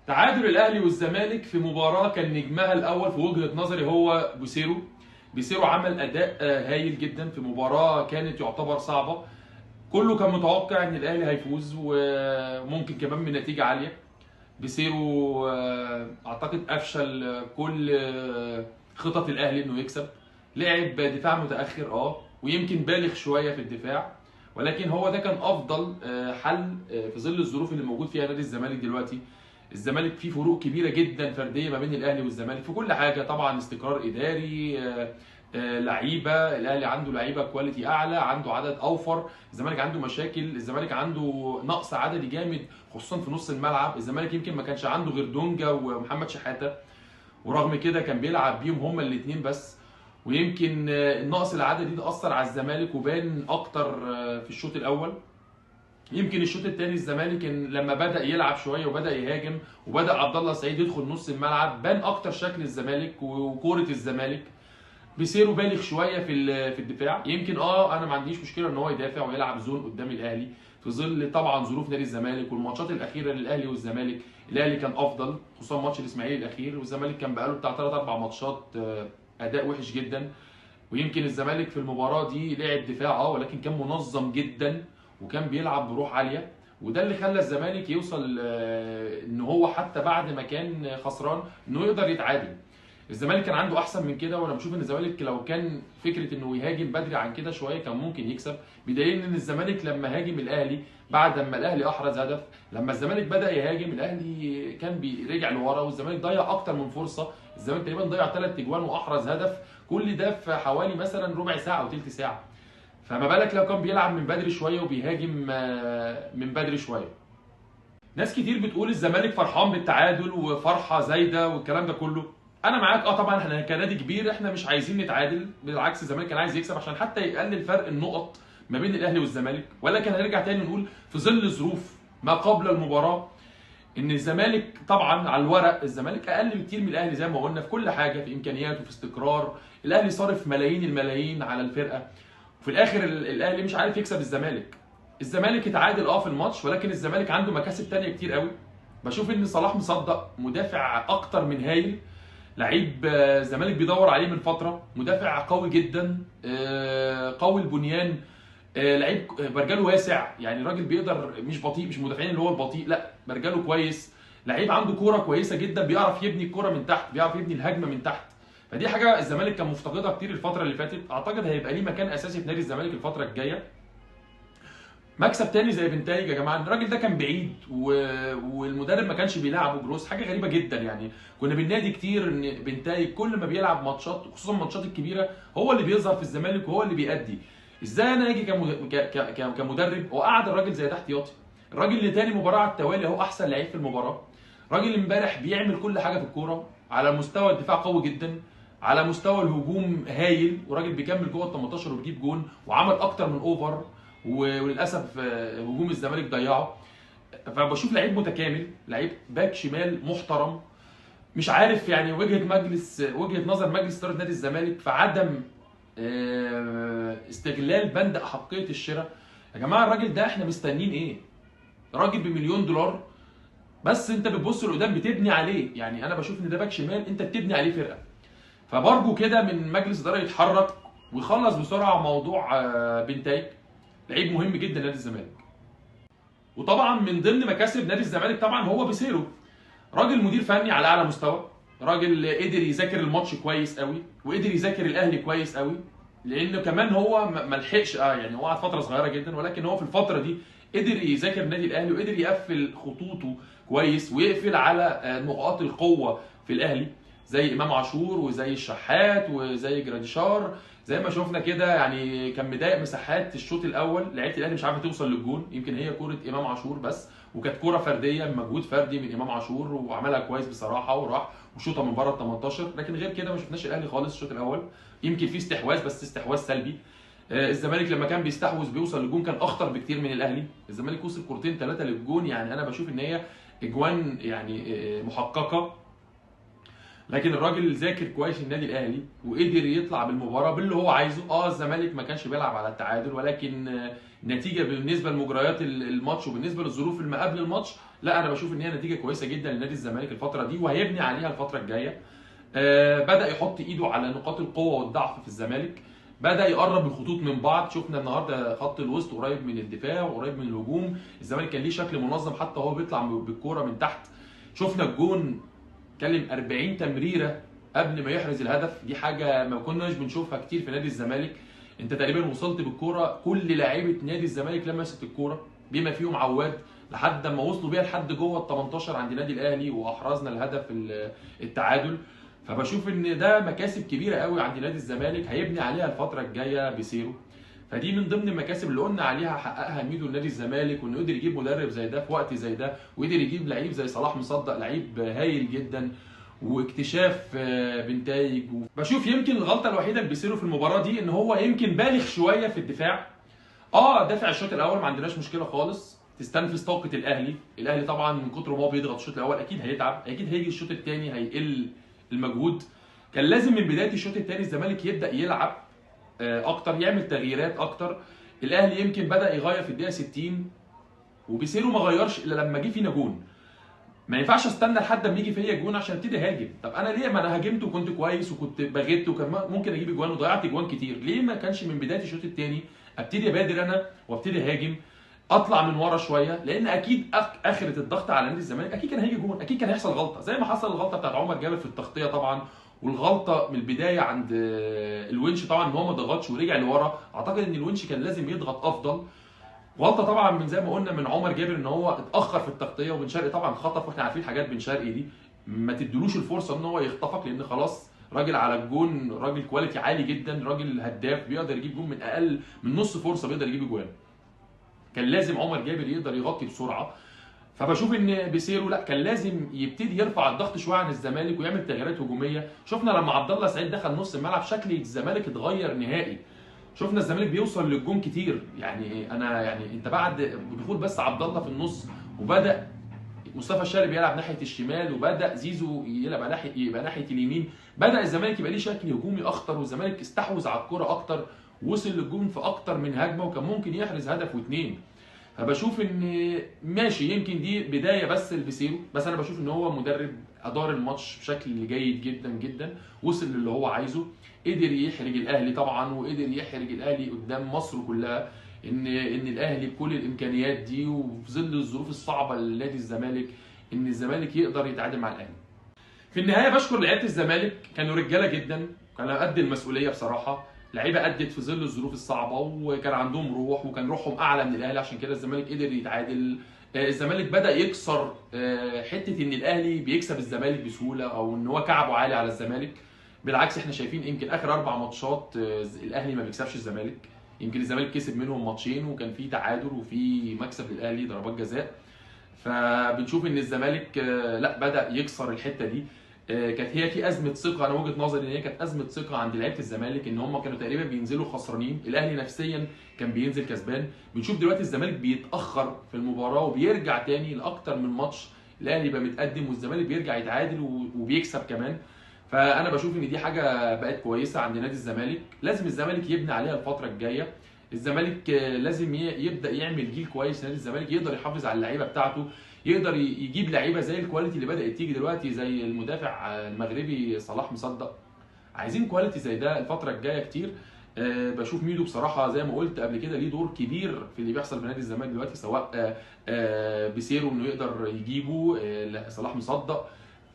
تعادل الاهلي والزمالك في مباراه كان نجمها الاول في وجهه نظري هو بوسيرو. بيسيرو عمل اداء هايل جدا في مباراه كانت يعتبر صعبه. كله كان متوقع ان الاهلي هيفوز وممكن كمان بنتيجه عاليه. بيسيرو اعتقد افشل كل خطط الاهلي انه يكسب. لعب دفاع متاخر ويمكن بالغ شويه في الدفاع، ولكن هو ده كان افضل حل في ظل الظروف اللي موجود فيها نادي الزمالك دلوقتي. الزمالك فيه فروق كبيره جدا فرديه ما بين الاهلي والزمالك في كل حاجه، طبعا استقرار اداري، لعيبه. الاهلي عنده لعيبه كواليتي اعلى، عنده عدد اوفر. الزمالك عنده مشاكل، الزمالك عنده نقص عددي جامد خصوصا في نص الملعب. الزمالك يمكن ما كانش عنده غير دونجا ومحمد شحاته، ورغم كده كان بيلعب بيهم هما الاثنين بس. ويمكن النقص العددي ده اثر على الزمالك وبان اكتر في الشوط الاول. يمكن الشوط الثاني الزمالك لما بدا يلعب شويه وبدا يهاجم وبدا عبد الله سعيد يدخل نص الملعب بان اكتر شكل الزمالك وكوره الزمالك. بيسيرو بالغ شويه في الدفاع. يمكن انا ما عنديش مشكله ان هو يدافع ويلعب زون قدام الاهلي في ظل طبعا ظروف نادي الزمالك والماتشات الاخيره للاهلي والزمالك. الاهلي كان افضل خصوصا ماتش الاسماعيلي الاخير، والزمالك كان بقاله بتاع 3 4 ماتشات اداء وحش جدا. ويمكن الزمالك في المباراه دي لعب دفاع ولكن كان منظم جدا وكان بيلعب بروح عاليه، وده اللي خلى الزمالك يوصل ان هو حتى بعد ما كان خسران انه يقدر يتعادل. الزمالك كان عنده احسن من كده، وانا بشوف ان الزمالك لو كان فكره انه يهاجم بدري عن كده شويه كان ممكن يكسب، بدليل ان الزمالك لما هاجم الاهلي بعد ما الاهلي احرز هدف، لما الزمالك بدا يهاجم الاهلي كان بيرجع لورا والزمالك ضيع اكتر من فرصه. الزمالك تقريبا ضيع 3 اجوان واحرز هدف، كل ده في حوالي مثلا ربع ساعه او ثلث ساعه. فما بالك لو كان بيلعب من بدري شويه وبيهاجم من بدري شويه. ناس كتير بتقول الزمالك فرحان بالتعادل وفرحه زايده والكلام ده كله. انا معاك طبعا احنا كنادي كبير احنا مش عايزين نتعادل، بالعكس الزمالك كان عايز يكسب عشان حتى يقلل فرق النقط ما بين الاهلي والزمالك. ولكن هنرجع تاني نقول في ظل ظروف ما قبل المباراه ان الزمالك طبعا على الورق الزمالك اقل بكتير من الاهلي زي ما قلنا في كل حاجه، في امكانيات وفي استقرار. الاهلي صارف ملايين الملايين على الفرقه، وفي الاخر الاهلي مش عارف يكسب الزمالك. الزمالك اتعادل في الماتش، ولكن الزمالك عنده مكاسب تانية كتير قوي. بشوف ان صلاح مصدق مدافع اكتر من هايل، لعيب الزمالك بيدور عليه من فتره، مدافع قوي جدا، قوي البنيان، لعيب برجله واسع، يعني راجل بيقدر مش بطيء، مش مدافعين اللي هو البطيء، لا برجله كويس. لعيب عنده كوره كويسه جدا، بيعرف يبني الكوره من تحت، بيعرف يبني الهجمه من تحت. فدي حاجه الزمالك كان مفتقدها كتير الفتره اللي فاتت، اعتقد هيبقى ليه مكان اساسي في نادي الزمالك الفتره الجايه. مكسب تاني زي بنتايج يا جماعه، الراجل ده كان بعيد والمدرب ما كانش بيلعبه جروس، حاجه غريبه جدا يعني. كنا بننادي كتير ان بنتايج كل ما بيلعب ماتشات خصوصا الماتشات الكبيره هو اللي بيظهر في الزمالك وهو اللي بيأدي. ازاي انا اجي كمدرب وقعد الراجل زي ده احتياطي؟ الراجل اللي تاني مباراه على التوالي هو احسن لعيب في المباراه. راجل امبارح بيعمل كل حاجه في الكوره، على مستوى الدفاع قوي جدا، على مستوى الهجوم هايل، وراجل بيكمل جوه ال 18 وبيجيب جون وعمل اكتر من اوفر، وللاسف هجوم الزمالك ضيعه. فبشوف لعيب متكامل، لعيب باك شمال محترم. مش عارف يعني وجهه نظر مجلس اداره نادي الزمالك في عدم استغلال بند احقيه الشراء. يا جماعه الراجل ده احنا مستنيين ايه؟ راجل بمليون دولار، بس انت بتبص لقدام بتبني عليه. يعني انا بشوف ان ده باك شمال انت بتبني عليه فرقه. فبرجو كده من مجلس اداره يتحرك ويخلص بسرعه موضوع بنتايج، لعيب مهم جدا لنادي الزمالك. وطبعا من ضمن مكاسب نادي الزمالك طبعا هو بيسيرو، راجل مدير فني على اعلى مستوى، راجل قدر يذاكر الماتش كويس قوي وقدر يذاكر الاهلي كويس قوي، لانه كمان هو ما لحقش يعني هو قعد فتره صغيره جدا، ولكن هو في الفتره دي قدر يذاكر النادي الاهلي وقدر يقفل خطوطه كويس ويقفل على نقاط القوه في الاهلي زي امام عاشور وزي الشحات وزي جراديشار. زي ما شفنا كده يعني كان مضايق مساحات الشوط الاول، لعيبه الاهلي مش عارفه توصل للجون، يمكن هي كوره امام عاشور بس، وكانت كوره فرديه مجهود فردي من امام عاشور وعملها كويس بصراحه وراح وشوطه من بره ال 18. لكن غير كده ما شفناش الاهلي خالص الشوط الاول. يمكن في استحواذ بس استحواذ سلبي. الزمالك لما كان بيستحوذ بيوصل للجون كان اخطر بكتير من الاهلي. الزمالك وصل كورتين 3 للجون، يعني انا بشوف ان هي اجوان يعني محققه. لكن الراجل ذاكر كويس النادي الاهلي وقدر يطلع بالمباراه باللي هو عايزه. الزمالك ما كانش بيلعب على التعادل، ولكن النتيجه بالنسبه لمجريات الماتش وبالنسبه للظروف اللي ما قبل الماتش لا انا بشوف ان هي نتيجه كويسه جدا لنادي الزمالك الفتره دي، وهيبني عليها الفتره الجايه. بدأ يحط ايده على نقاط القوه والضعف في الزمالك، بدأ يقرب الخطوط من بعض. شفنا النهارده خط الوسط قريب من الدفاع وقريب من الهجوم، الزمالك كان ليه شكل منظم حتى هو بيطلع بالكوره من تحت. شفنا الجون كلم 40 تمريره قبل ما يحرز الهدف، دي حاجه ما كناش بنشوفها كتير في نادي الزمالك. انت تقريبا وصلت بالكوره، كل لاعيبه نادي الزمالك لمست الكوره بما فيهم عواد، لحد ما وصلوا بيها لحد جوه ال 18 عند النادي الاهلي واحرزنا الهدف التعادل. فبشوف ان ده مكاسب كبيره قوي عند نادي الزمالك هيبني عليها الفتره الجايه بسيرو. فدي من ضمن المكاسب اللي قلنا عليها حققها ميدو لنادي الزمالك، وانه قدر يجيب مدرب زي ده في وقت زي ده، وقدر يجيب لعيب زي صلاح مصدق، لعيب هايل جدا واكتشاف بنتايج. بشوف يمكن الغلطه الوحيده لبيسيرو في المباراه دي ان هو يمكن بالغ شويه في الدفاع. دافع الشوط الاول ما عندناش مشكله خالص، تستنفذ طاقه الاهلي طبعا من كتر ما هو بيضغط الشوط الاول اكيد هيتعب، اكيد هيجي الشوط الثاني هيقل المجهود. كان لازم من بدايه الشوط الثاني الزمالك يبدا يلعب اكتر، يعمل تغييرات اكتر. الاهلي يمكن بدا يغير في الدقيقه 60 وبيسيرو ما غيرش الا لما جه فينا جون. ما ينفعش استنى لحد ما يجي فيا جون عشان ابتدي هاجم. طب انا ليه؟ ما انا هاجمت وكنت كويس وكنت بغيت وكان ممكن اجيب اجوان وضيعت اجوان كتير، ليه ما كانش من بدايه الشوط الثاني ابتدي ابادر انا وابتدي هاجم، اطلع من ورا شويه؟ لان اكيد اخره الضغط على نادي الزمالك اكيد كان هيجي جون، اكيد كان هيحصل غلطه زي ما حصل الغلطه بتاعت عمر جابر في التغطيه طبعا، والغلطه من البدايه عند الونش طبعا ان هو ما ضغطش ورجع لورا. اعتقد ان الونش كان لازم يضغط افضل. غلطه طبعا من زي ما قلنا من عمر جابر ان هو اتاخر في التغطيه، وبن شرقي طبعا خطف، واحنا عارفين حاجات بن شرقي دي ما تدلوش الفرصه ان هو يخطفك، لان خلاص راجل على الجون، راجل كواليتي عالي جدا، راجل هداف بيقدر يجيب جون من اقل من نص فرصه بيقدر يجيب جوان. كان لازم عمر جابر يقدر يغطي بسرعه. فبشوف ان بيسيرو لا كان لازم يبتدي يرفع الضغط شويه عن الزمالك ويعمل تغييرات هجوميه. شفنا لما عبد الله سعيد دخل نص الملعب شكل الزمالك اتغير نهائي، شفنا الزمالك بيوصل للجون كتير. يعني انت بعد دخول بس عبد الله في النص، وبدا مصطفى الشاري بيلعب ناحيه الشمال، وبدا زيزو يبقى ناحيه اليمين، بدا الزمالك يبقى ليه شكل هجومي اخطر، والزمالك استحوذ على الكره اكتر، وصل للجون في اكتر من هجمه وكان ممكن يحرز هدف واثنين. فبشوف ان ماشي يمكن دي بدايه بس لبيسيرو، بس انا بشوف ان هو مدرب ادار الماتش بشكل جيد جدا جدا، وصل للي هو عايزه، قدر يحرج الاهلي طبعا، وقدر يحرج الاهلي قدام مصر كلها. ان الاهلي بكل الامكانيات دي وفي ظل الظروف الصعبه لنادي الزمالك ان الزمالك يقدر يتعادل مع الاهلي. في النهايه بشكر لعيبه الزمالك، كانوا رجاله جدا، كانوا قد المسؤوليه بصراحه، لعيبه ادت في ظل الظروف الصعبه وكان عندهم روح، وكان روحهم اعلى من الاهلي، عشان كده الزمالك قدر يتعادل. الزمالك بدا يكسر حته ان الاهلي بيكسب الزمالك بسهوله او ان هو كعبه عالي على الزمالك. بالعكس احنا شايفين يمكن اخر 4 ماتشات الاهلي ما بيكسبش الزمالك، يمكن الزمالك كسب منهم ماتشين وكان في تعادل وفي مكسب للاهلي ضربات جزاء. فبنشوف ان الزمالك لا بدا يكسر الحته دي. كانت هي في ازمه ثقه، انا وجهه نظري ان هي كانت ازمه ثقه عند لعيبه الزمالك، ان هم كانوا تقريبا بينزلوا خسرانين، الاهلي نفسيا كان بينزل كسبان. بنشوف دلوقتي الزمالك بيتاخر في المباراه وبيرجع تاني لاكتر من ماتش، الاهلي يبقى متقدم والزمالك بيرجع يتعادل وبيكسب كمان. فانا بشوف ان دي حاجه بقت كويسه عند نادي الزمالك، لازم الزمالك يبني عليها الفتره الجايه. الزمالك لازم يبدا يعمل جيل كويس، نادي الزمالك يقدر يحافظ على اللعيبه بتاعته، يقدر يجيب لعيبه زي الكواليتي اللي بدات تيجي دلوقتي زي المدافع المغربي صلاح مصدق. عايزين كواليتي زي ده الفتره الجايه كتير. بشوف ميدو بصراحه زي ما قلت قبل كده ليه دور كبير في اللي بيحصل في نادي الزمالك دلوقتي، سواء بيسيرو انه يقدر يجيبه، صلاح مصدق،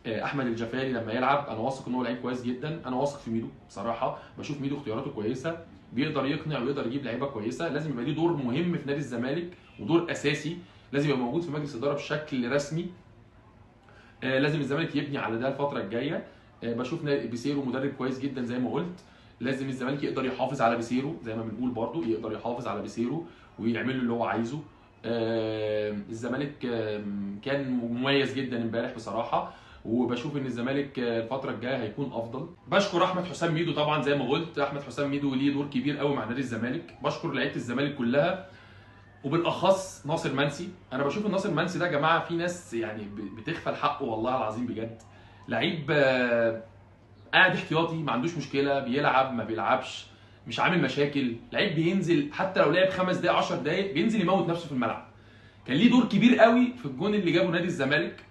احمد الجفاري لما يلعب انا واثق ان هو لعيب كويس جدا. انا واثق في ميدو بصراحه، بشوف ميدو اختياراته كويسه، بيقدر يقنع ويقدر يجيب لعيبه كويسه. لازم يبقى ليه دور مهم في نادي الزمالك ودور اساسي، لازم يبقى موجود في مجلس الاداره بشكل رسمي. لازم الزمالك يبني على ده الفتره الجايه. بشوف بيسيرو مدرب كويس جدا زي ما قلت، لازم الزمالك يقدر يحافظ على بيسيرو زي ما بنقول برضو، يقدر يحافظ على بيسيرو ويعمل له اللي هو عايزه. الزمالك كان مميز جدا امبارح بصراحه، وبشوف ان الزمالك الفتره الجايه هيكون افضل. بشكر احمد حسام ميدو طبعا زي ما قلت، احمد حسام ميدو ليه دور كبير قوي مع نادي الزمالك. بشكر لعيبه الزمالك كلها وبالاخص ناصر منسي. انا بشوف ان ناصر منسي ده يا جماعه في ناس يعني بتغفل حقه والله العظيم بجد. لعيب قاعد احتياطي ما عندوش مشكله، بيلعب ما بيلعبش، مش عامل مشاكل، لعيب بينزل حتى لو لعب 5 دقائق 10 دقائق بينزل يموت نفسه في الملعب. كان ليه دور كبير قوي في الجون اللي جابه نادي الزمالك.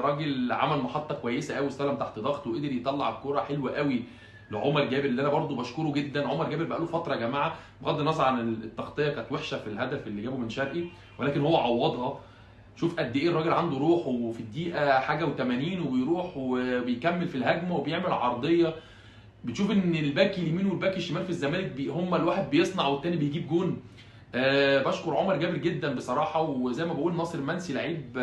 راجل عمل محطه كويسه قوي، استلم تحت ضغط وقدر يطلع الكوره حلوه قوي لعمر جابر، اللي انا برضو بشكره جدا. عمر جابر بقاله فتره يا جماعه، بغض النظر عن التغطيه كانت وحشه في الهدف اللي جابه من شرقي، ولكن هو عوضها. شوف قد ايه الراجل عنده روح، وفي الدقيقه حاجه و80 وبيروح وبيكمل في الهجمه وبيعمل عرضيه. بتشوف ان الباك اليمين والباك الشمال في الزمالك هما الواحد بيصنع والتاني بيجيب جون. بشكر عمر جابر جدا بصراحه. وزي ما بقول ناصر منسي لعيب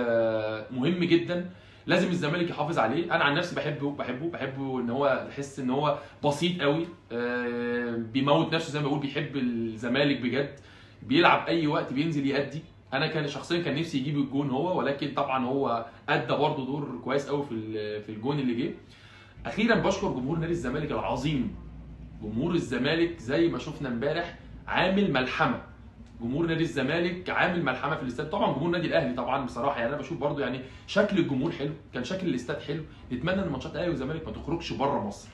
مهم جدا، لازم الزمالك يحافظ عليه. انا عن نفسي بحبه ان هو تحس ان هو بسيط قوي، بيموت نفسه زي ما بقول، بيحب الزمالك بجد، بيلعب اي وقت بينزل يأدي. انا كان شخصيا كان نفسي يجيب الجون هو، ولكن طبعا هو ادى برضه دور كويس قوي في الجون اللي جه. اخيرا بشكر جمهور نادي الزمالك العظيم. جمهور الزمالك زي ما شفنا امبارح عامل ملحمه. جمهور نادي الزمالك عامل ملحمه في الاستاد. طبعا جمهور النادي الاهلي طبعا بصراحه يعني انا بشوف برضو يعني شكل الجمهور حلو، كان شكل الاستاد حلو. نتمنى ان ماتشات الاهلي والزمالك ما تخرجش بره مصر.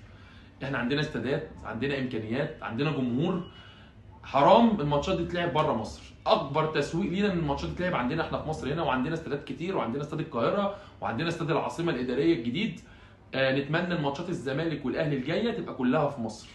احنا عندنا استادات، عندنا امكانيات، عندنا جمهور. حرام الماتشات دي تتلعب بره مصر. اكبر تسويق لينا ان الماتشات دي تتلعب عندنا احنا في مصر هنا، وعندنا استادات كتير، وعندنا استاد القاهره، وعندنا استاد العاصمه الاداريه الجديد. نتمنى الماتشات الزمالك والاهلي الجايه تبقى كلها في مصر.